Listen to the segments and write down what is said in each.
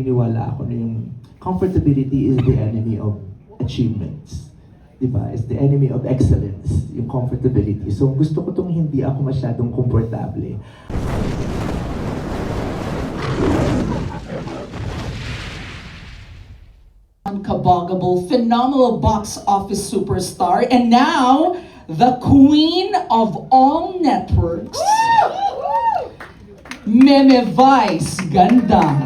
Naniniwala ako na yung comfortability is the enemy of achievements. Diba? It's the enemy of excellence, yung comfortability. So gusto ko tong hindi ako masyadong komportable. Unkaboggable, phenomenal box office superstar, and now the queen of all networks, Meme Vice Ganda.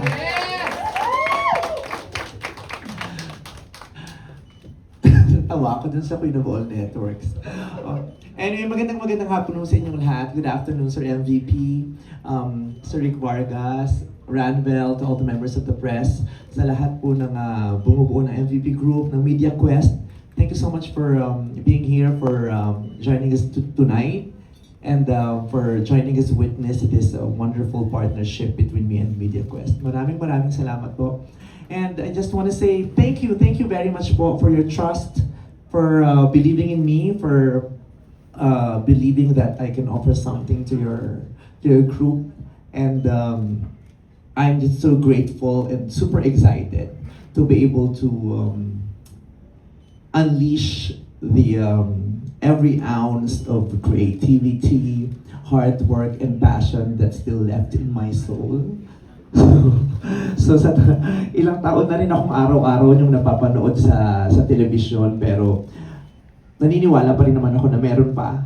Tawa ako dun sa Queen of All Networks. Anyway, magandang hapon sa inyong lahat. Good afternoon, Sir MVP, Sir Rick Vargas, Ranvel, to all the members of the press, sa lahat po ng bumubuo ng MVP Group, ng Media Quest. Thank you so much for being here, for joining us tonight, and for joining us witness this wonderful partnership between me and Media Quest. Maraming salamat po. And I just want to say thank you very much po for your trust, for believing in me, for believing that I can offer something to your group. And I'm just so grateful and super excited to be able to unleash the every ounce of creativity, hard work, and passion that's still left in my soul. So sa ilang taon na rin akong araw-araw yung napapanood sa telebisyon, pero naniniwala pa rin naman ako na meron pa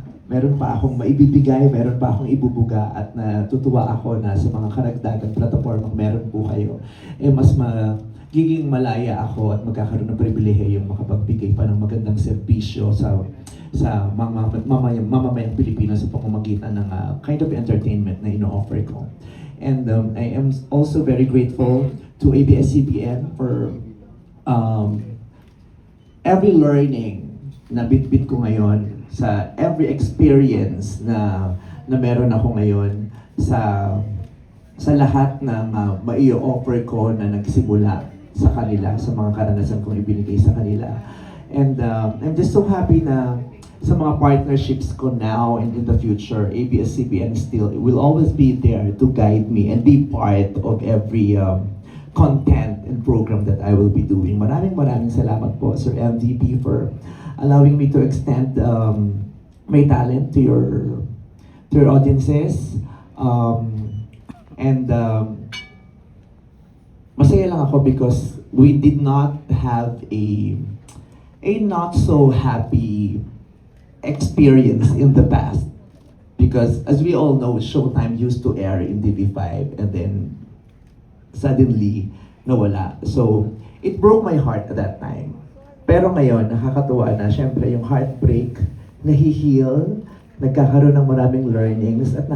akong maibibigay, meron pa akong ibubuga, at natutuwa ako na sa mga karagdagang platapormang meron po kayo, mas magiging malaya ako at magkakaroon ng pribilehiyong makapagbigay pa ng magandang serbisyo sa mga mamamayang Pilipino sa pamamagitan ng kind of entertainment na ino-offer ko. And I am also very grateful to ABS-CBN for every learning na bit-bit ko ngayon, sa every experience na meron ako ngayon, sa lahat ng mai-offer ko na nagsimula sa kanila, sa mga karanasan kong ibinigay sa kanila. And I'm just so happy na sa mga partnerships ko now and in the future, ABS-CBN still will always be there to guide me and be part of every content and program that I will be doing. Maraming salamat po, Sir MVP, for allowing me to extend my talent to your audiences. Masaya lang ako because we did not have a not so happy experience in the past, because as we all know, Showtime used to air in TV5 and then suddenly nawala. So it broke my heart at that time. Pero ngayon, nakakatuwa na, syempre yung heartbreak nahi-heal, nagkakaroon ng maraming learnings, at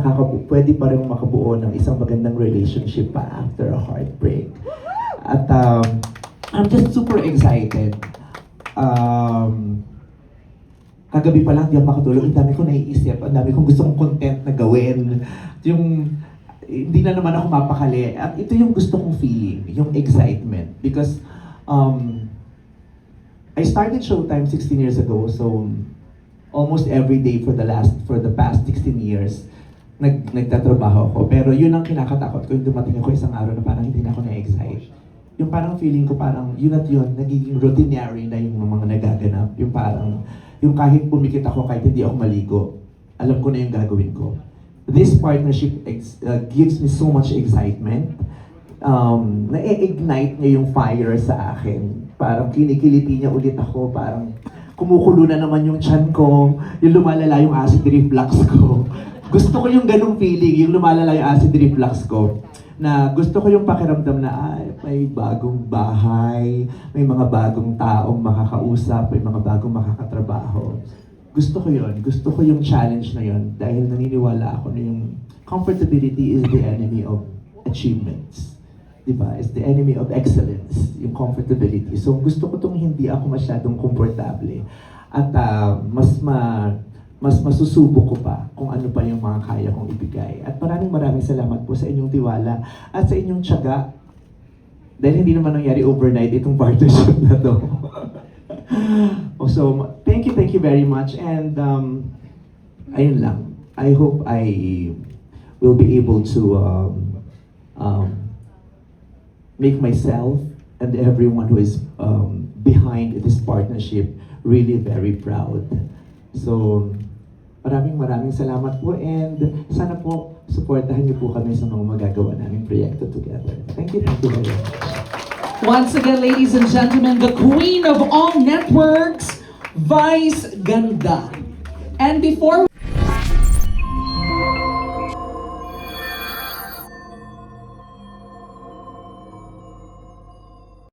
pwede pa rin makabuo ng isang magandang relationship pa after a heartbreak. At I'm just super excited. Kagabi pa lang, di ako makatulog. Ang dami ko naiisip, ang dami kong gustong content na gawin. Hindi na naman ako mapakali. At ito yung gusto kong feeling, yung excitement. Because I started Showtime 16 years ago, so almost every day for the past 16 years, nagtatrabaho ako. Pero yun ang kinakatakot ko, yung dumating ako isang araw na parang hindi na ako na-excite. Yung parang feeling ko parang yun at yun, nagiging routinary na yung mga nagaganap. Yung kahit pumikit ako, kahit hindi ako maligo, alam ko na yung gagawin ko. This partnership gives me so much excitement. Na-ignite niya yung fire sa akin. Parang kinikiliti niya ulit ako, parang kumukulo na naman yung tiyan ko, yung lumalala yung acid reflux ko. Gusto ko yung ganung feeling, yung lumalala yung acid reflux ko. Na gusto ko yung pakiramdam na may bagong bahay, may mga bagong taong makakausap, may mga bagong makakatrabaho. Gusto ko yun. Gusto ko yung challenge na yun dahil naniniwala ako na yung comfortability is the enemy of achievements. Diba? It's the enemy of excellence, yung comfortability. So gusto ko tong hindi ako masyadong komportable. At mas masusubok ko pa kung ano pa yung mga kaya kong ibigay. At maraming salamat po sa inyong tiwala at sa inyong tiyaga. Dahil hindi naman nangyari overnight itong partnership na to. So, thank you very much. And ayun lang. I hope I will be able to make myself and everyone who is behind this partnership really very proud. So, maraming salamat po and sana po supportahan niyo po kami sa mga magagawa naming proyekto together. Thank you very much. Once again, ladies and gentlemen, the queen of all networks, Vice Ganda. And before